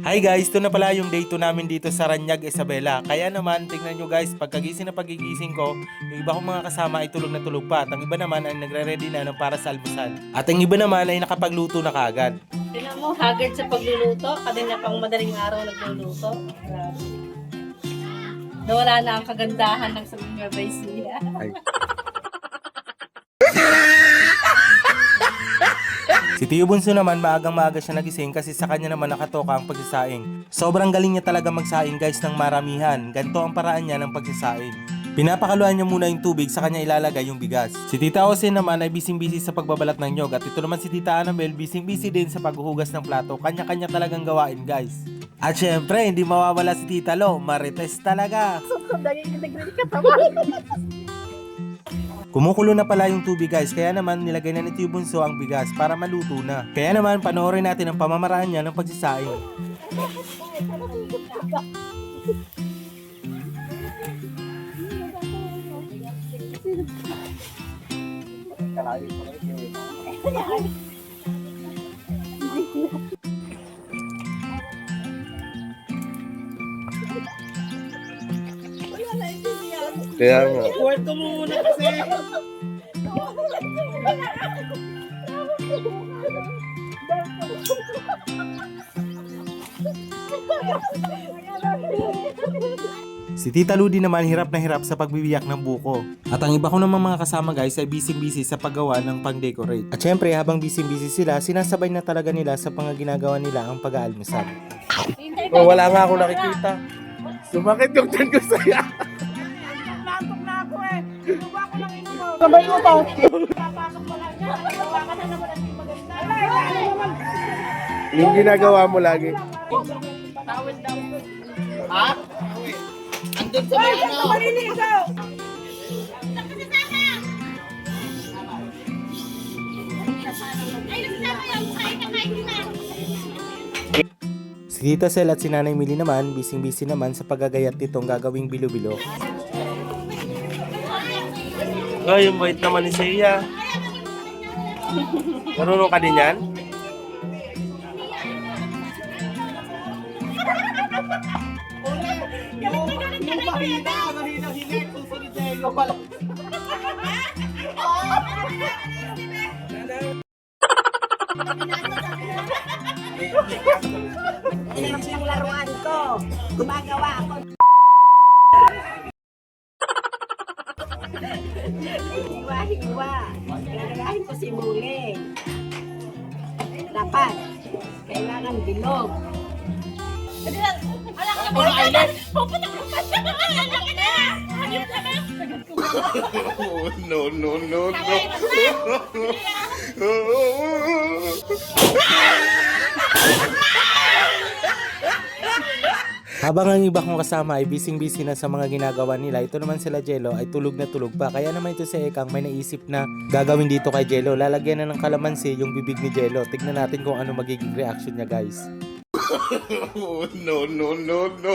Hi guys, ito na pala yung day 2 namin dito sa Ranyag, Isabela. Kaya naman, tingnan nyo guys, pagkagising na pagigising ko, yung iba kong mga kasama ay tulog na tulog pa. At ang iba naman ay nagre-ready na ng para sa almusal. At ang iba naman ay nakapagluto na kaagad. Tingnan mo, haggard sa pagluluto. Kanina pang madaling araw nagluluto. Nawala na ang kagandahan ng sabi niya, Baisia. Si Tio Bunso naman, maagang-maaga siya nagising kasi sa kanya naman nakatoka ang pagsasaing. Sobrang galing niya talaga magsaing guys ng maramihan. Ganito ang paraan niya ng pagsasaing. Pinapakaluan niya muna yung tubig, sa kanya ilalagay yung bigas. Si Tita Ose naman ay bising-busy sa pagbabalat ng nyog. At ito naman si Tita Annabel, bising-busy din sa paghuhugas ng plato. Kanya-kanya talagang gawain guys. At syempre, hindi mawawala si Tita Lo, marites talaga. Kumukulo na pala yung tubig guys, kaya naman nilagay na ni Tio Bunso ang bigas para maluto na. Kaya naman panoorin natin ang pamamaraan niya ng pagsasaing. Kaya nga. Kwento mo muna kasi. Si Tita Ludi naman hirap na hirap sa pagbibiyak ng buko. At ang iba ko namang mga kasama guys ay busy-busy sa paggawa ng pang-decorate. At syempre habang busy-busy sila, sinasabay na talaga nila sa ginagawa nila ang pag-aalmusal. Oh, wala nga ako nakikita. Sumakit yung tiyan ko sa'yo. Nantok na ako eh. Tuba ko lang ito mo. Sabay mo pa. Papasok mo lang yan. Gawa ka na naman ang maganda. Yung ginagawa mo lagi. Tawid daw. Ha? Andun sa may ano. Maliligaw! Si Tita Sel at si Nanay Mili naman, busy-busy naman sa paggagayat nitong gagawing bilo-bilo. Ay, yung bait naman ni Seiya. Marunong ka din yan? Yung mahina, mahina-hina. Susunod na yung pala. Yan ang laruan ko. Gumagawa ako. Hiwa-hiwa. Lalagahin ko si Muling. Dapat. Kailangan bilog. Alam ka na po! Pupunta ko pa siya! Alam ka na! Ayun ka na! No, no, no, no. Habang ang iba kong kasama ay busy-busy na sa mga ginagawa nila, ito naman sila Jello ay tulog na tulog pa. Kaya naman ito si Ekang may naisip na gagawin dito kay Jello. Lalagyan na ng kalamansi yung bibig ni Jello. Tignan natin kung ano magiging reaction niya guys. No, no, no, no.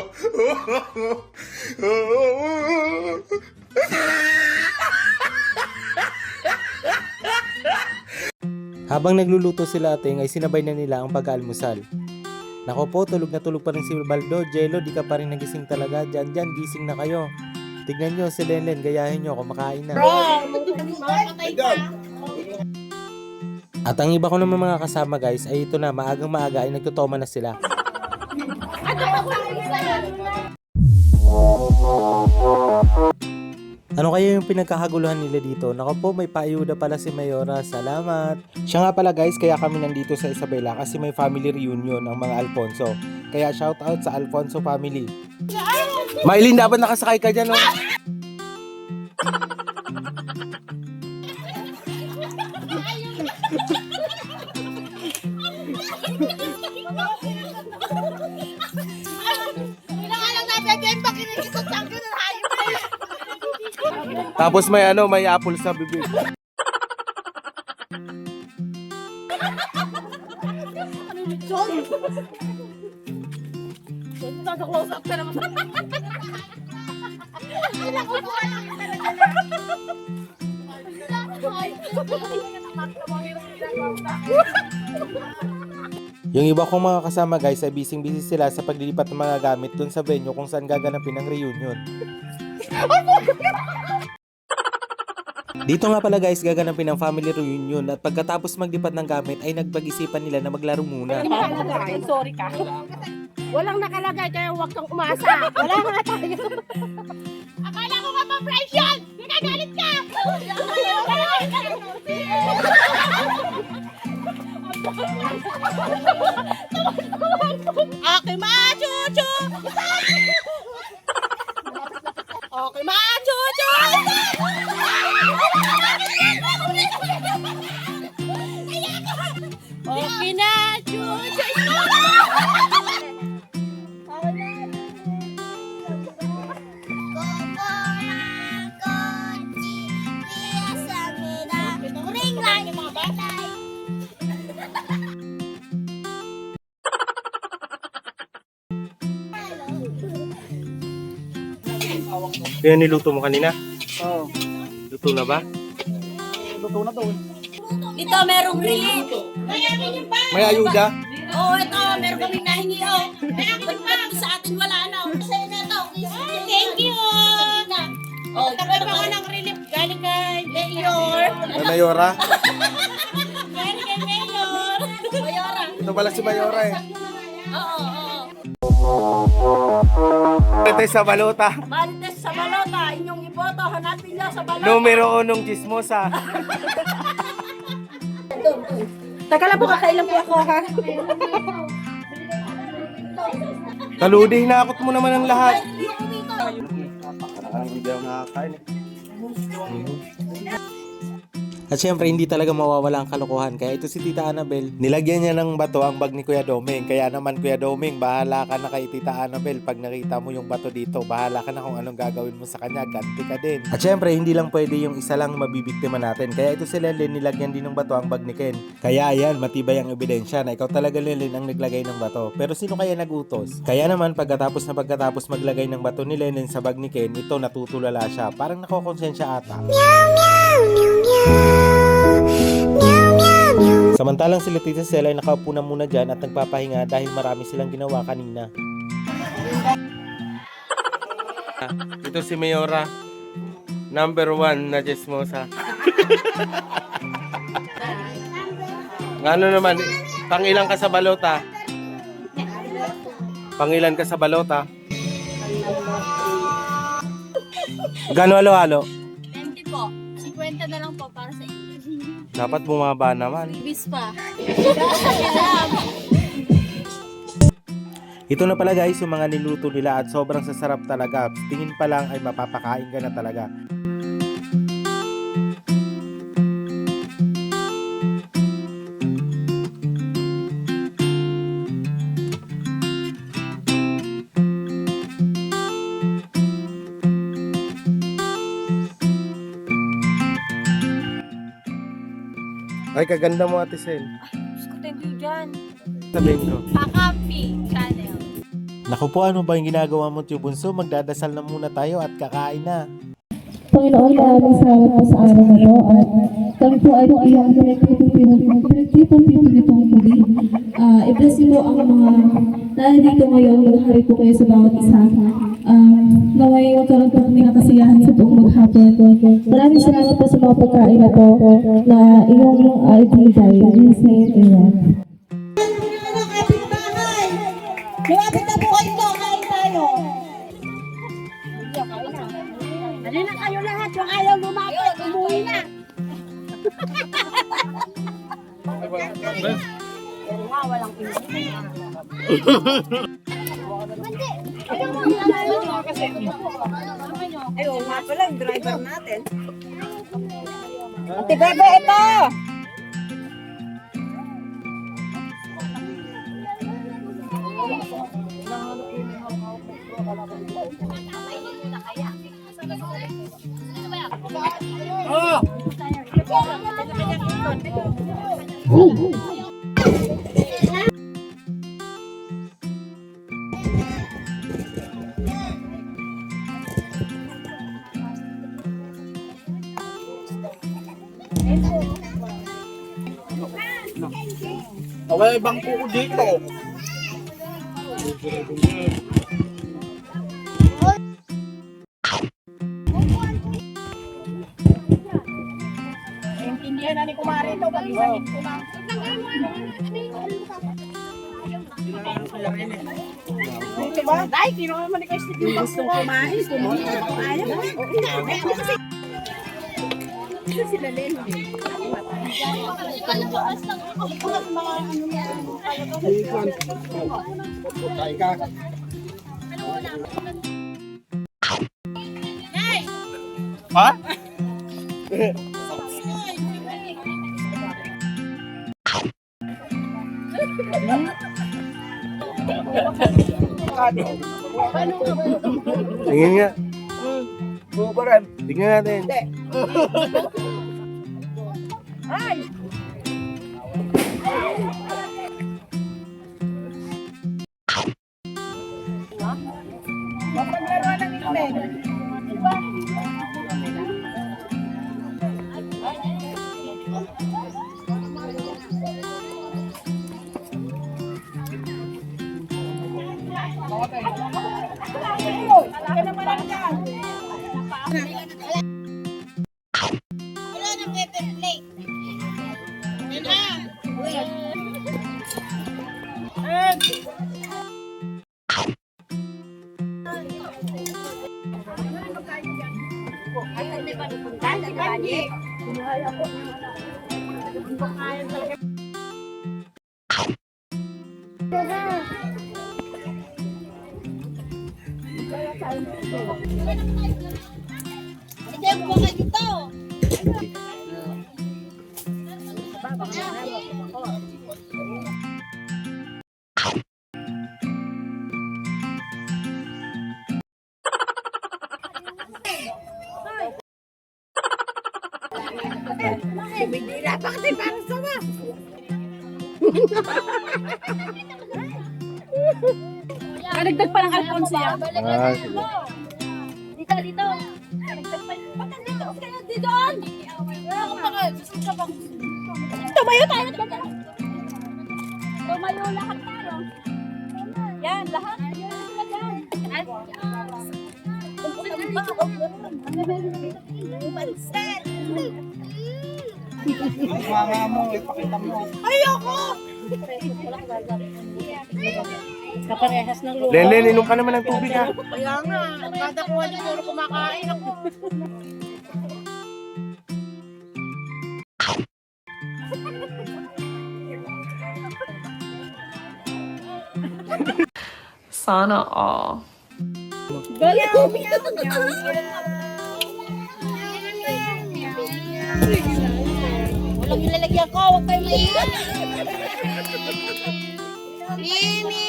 Habang nagluluto sila ating ay sinabay na nila ang pag-almusal. Nako po, tulog na tulog pa rin si Baldo. Jello, di ka pa rin nagising talaga. Diyan, gising na kayo. Tignan nyo si Lenlen, gayahin nyo, kumakain na. At ang iba ko naman mga kasama guys, ay ito na, maagang maaga ay nagtutoma na sila. Ano kaya yung pinagkakaguluhan nila dito? Naku po, may paayuda pala si Mayora. Salamat! Siya nga pala guys, kaya kami nandito sa Isabela kasi may family reunion ang mga Alfonso. Kaya shout out sa Alfonso family. Maylin, dapat nakasakay ka dyan, oh. Tapos may may apple sa bibig. Nasa close up ka naman. Ilang upuan lang talaga. Yung iba kong mga kasama guys ay busy sila sa paglilipat ng mga gamit dun sa venue kung saan gaganapin ang reunion. Dito nga pala guys gaganapin ang family reunion at pagkatapos maglipat ng gamit ay nagpag-isipan nila na maglaro muna. Sorry ka. Walang nakalagay kaya huwag kang umasa. Wala nga tayo. Akala ko nga pa-price yun! Nagagalit ka! Okay, ma-chuchu! Okay, ma-chuchu! Okay na, chuchu! Kaya niluto mo kanina? Oo. Luto na ba? Luto na doon. Dito merong relief. May ayuda? Oo, ito, meron kaming nahingi, oh. Ba't sa atin wala na, oh. Sa'yo na to. Thank you. Oh, tapos pa ng relief galing kay Mayor. May Mayora? Galing kay Mayor. Mayora. Ito pala si Mayora eh. Oo, oo. Ito sa balota. Marites sa balota, inyong iboto, hanapin niyo sa balota. Numero 1 chismosa. Taka lang po, kakailan po ako, ha? Taludi, hinakot mo naman ang lahat. At syempre hindi talaga mawawala ang kalokohan kaya ito si Tita Annabel nilagyan niya ng bato ang bag ni Kuya Doming kaya naman Kuya Doming bahala ka na kay Tita Annabel pag nakita mo yung bato dito bahala ka na kung anong gagawin mo sa kanya ganti ka din. At syempre hindi lang pwede yung isa lang mabibiktima natin kaya ito si Lenlen nilagyan din ng bato ang bag ni Ken kaya ayan matibay ang ebidensya na ikaw talaga Lenlen ang naglagay ng bato pero sino kaya nagutos? Kaya naman pagkatapos maglagay ng bato ni Lenlen sa bag ni Ken ito natutulala siya parang nakokonsensya ata. Samantalang sila Tita Sel ay nakaupo na muna dyan at nagpapahinga dahil marami silang ginawa kanina. Ito si Mayora. Number 1 na chismosa. Ano naman, pangilan ka sa balota? Pangilan ka sa balota? Gano halo-halo? 20 po. 50 na lang po para sa inyo. Dapat bumaba naman. Ibis pa. Ito na pala guys yung mga niluto nila at sobrang sasarap talaga. Tingin pa lang ay mapapakain ka na talaga. Ay, kaganda mo Ate Sel. Gusto ko tayo dyan. Sabihin ko. Pakapi channel. Naku po ano ba yung ginagawa mo Tio Bunso? Magdadasal na muna tayo at kakain na. Panginoon, maraming salamat po sa araw na ito at kami po ay iyong pinagtipon nitong muli. I-bless niyo po ang mga nandito ngayon, maghari po kayo sa bawat isa. Naway magkaroon po kami ng kasiyahan sa buong maghapon. Maraming salamat po sa mga pagkain na po na iyong ibigay. In Jesus' name, amen. Lumapit na po kayo po, kain tayo. Dali na kayo lahat, yung ayaw lumapit, umuwi na. Walang ayun nga pala, yung driver natin. Ate Bebe, ito! Wala ibang kuko dito. Intindihan na ni Kumari ito. Pag-isahin ko lang. Diba? Dahil, kinuha mo ni Christy yung gusto kumain. Ayaw mo. Ito sila din. Kain ka. Ha? Tingin nga. Bubaran. Tingnan natin. Mapaglaro ng itlog. Wala nang paper plate. Yan na. Hindi mo ka dito. Bibira pa kasi parang sama. Kadagdag pa ng Alfonso yan. Ah, sige. Dito, dito. Kadagdag pa. Ba't nandito? Kaya dito on. Tumayo tayo. Tumayo lahat tayo. Yan, lahat. Umanset. Mama mo, ipakita mo. Ayoko! Kaparehas ng luha. Lenlen, inom ka naman ng tubig ha. Kaya nga, kada kuha niyo puro kumakain ako. Sana all. Walang ilalagyan ko, huwag kayo maingay. Mimi.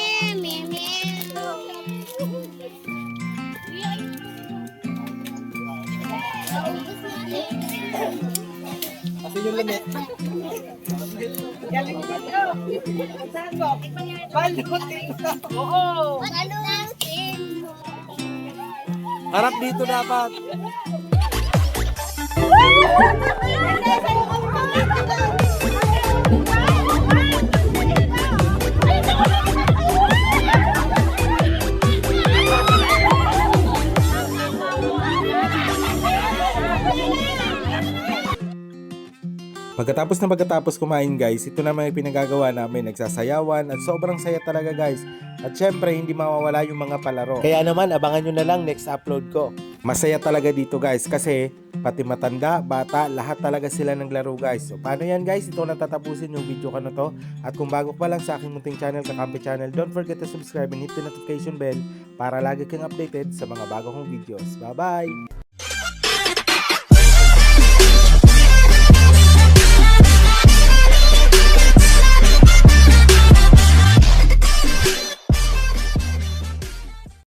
Kasi yung lamit. Galing dito. Saan mo? Balutin. Oo. Harap dito dapat. Pagkatapos kumain guys, ito naman yung pinagagawa namin, nagsasayawan at sobrang saya talaga guys. At syempre hindi mawawala yung mga palaro. Kaya naman abangan nyo na lang next upload ko. Masaya talaga dito guys kasi pati matanda, bata, lahat talaga sila naglaro guys. So paano yan guys? Ito natatapusin yung video ka na to. At kung bago pa lang sa aking munting channel, Kakampi Channel, don't forget to subscribe and hit the notification bell para lagi kang updated sa mga bago kong videos. Bye bye!